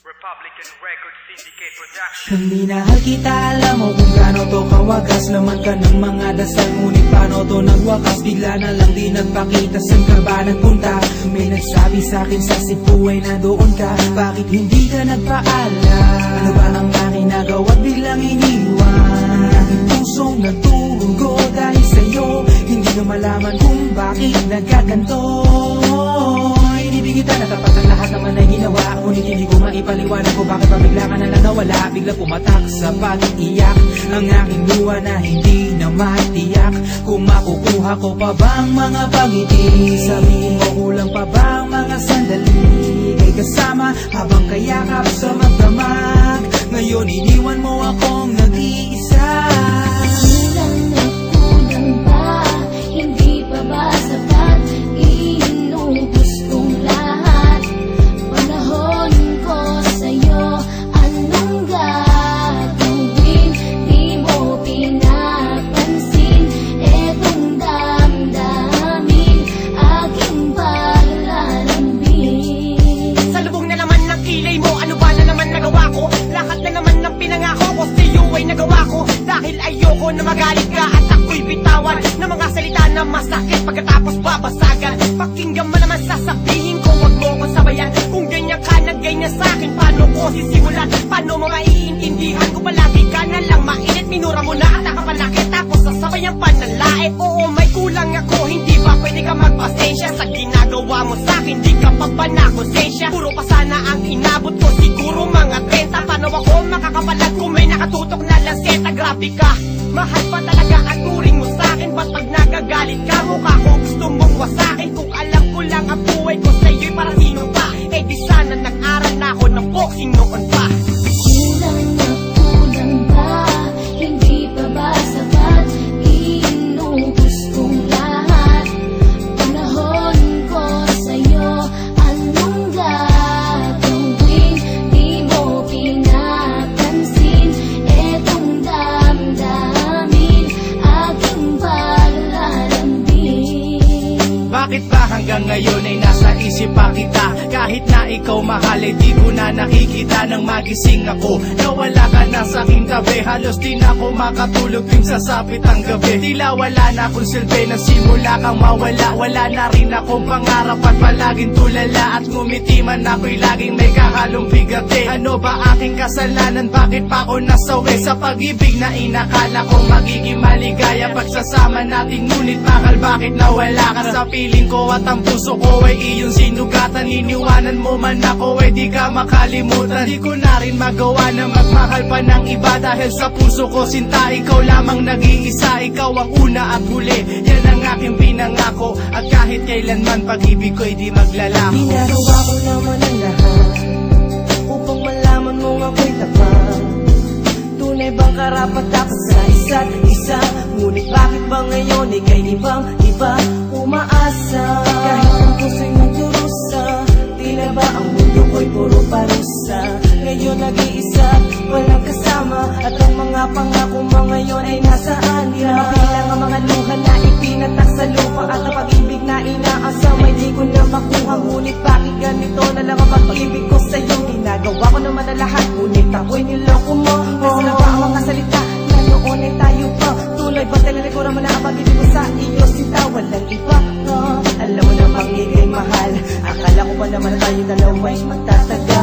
Republican Record Syndicate Production. Kung minahal kita, alam mo kung gaano to kawagas. Laman ka ng mga dasal, ngunit paano to nagwakas? Bigla na lang di nagpakita, saan ka ba nagpunta? May nagsabi sa'kin sa Cebu ay nandoon ka. Bakit hindi ka nagpaalam? Ano ba ang aking nagawa't biglang iniwan? Ang aking pusong nagtugo dahil sa'yo. Hindi na malaman kung bakit nagkaganto. Inibig kita na tapat ang lahat naman ay ginawa, ngunit hindi ko maipaliwanag ko bakit pa bigla ka na lang nawala. Bigla pumatak sa pag-iiyak ang aking luha na hindi na matiyak. Kung makukuha ko pa bang mga pangiti, sabihin mo kulang pa bang mga sandali kay kasama habang kayakap sa magdamag. Ngayon iniwan mo akong nag-iisa. Kulang na kulang ba? Hindi pa ba sapat? Inubos kong lahat. Panahon ko sa'yo, anong gagawin? Di mo pinapansin etong damdamin, aking paglalambing. Sa lubong na naman ng kilay mo, ano ba na naman nagawa ko? Lahat na naman ng pinangako ko sa'yo ay nagawa ko. Dahil ayoko na magalit ka at ako'y bitawan ng mga salita na masakit pagkatapos babasagan. Pakinggan mo naman sasabihin ko, wag mo ko sabayan. Kung ganyan ka na ganyan sa'kin, paano ko sisimulan? Paano mo maiintindihan ko palagi ka na lang mainit? Minura mo na at nakapanakit, tapos sasabayan pa ng lait. Oo, may kulang ako, hindi ba pwede ka magpasensya sa ginagawa mo sa'kin? Di ka pa ba nakonsensya? Puro pa sana ang inabot ko, siguro mga 30. Paano ako makakapalag kung may nakatutok na lanseta? Grabe ka, mahal pa talaga ang turing mo sa'kin. Ba't pag nagagalit ka, mukha ko gusto mong wasakin? Kung alam ko lang ang buhay ko sa'yo'y para sino pa? Eh di sana nag-aral na ako ng boxing noon pa. Kulang na kulang ba? Hindi pa ba sapat? Inubos kong lahat. Panahon ko sa'yo, anong gagawin? Di mo pinapansin etong damdamin, aking paglalambing. Bakit ba hanggang ngayon ay nasa isip pa kita? Kahit na ikaw mahal ay di ko na nakikita. Nang magising ako, nawala ka na sa aking tabi. Halos di na ako makatulog tuwing sasapit ang gabi. Tila wala na akong silbi na simula kang mawala. Wala na rin akong pangarap at palaging tulala. At ngumiti man ako'y laging may kahalong bigati. Ano ba aking kasalanan? Bakit pa ako nasawi sa pag-ibig na inakala kong magiging maligaya? Pagsasama natin ngunit bakal bakit nawala ka sa piling ko at ang puso ko ay iyong sinugatan. Iniwanan mo man ako ay di ka makalimutan. Di ko na rin magawa na magmahal pa ng iba. Dahil sa puso ko sinta, ikaw lamang nag-iisa. Ikaw ang una at huli, yan ang aking pinangako. At kahit kailanman pag-ibig ko'y di maglalako. Ginagawa ko naman ang lahat upang malaman mong ako'y tapat. Tunay bang karapat dapat sa isa't isa? Ngunit bakit ba ngayon ika'y ibang iba umaasa? Kahit ang puso'y nagdurusa, tila ba ang mundo ko'y puro parusa? Ngayon nag-iisa, walang kasama, at ang mga pangako mo ngayon ay nasaan? Di na mabilang ang mga luha na ipinatak sa lupa, at ang pag-ibig na inaasam ay di ko na makuha. Ngunit bakit ganito na lang ang pag-ibig ko sa'yo? Ginagawa ko naman na lahat, ngunit ako'y niloko mo. Nasa na ba ang mga salita na noon ay tayo pa? Tuloy ba talalikura mo na ang pag-ibig ko sa iyo? Sinta, walang iba. Alam mo namang ika'y mahal, akala ko ba naman na tayo dalawa'y magtataga?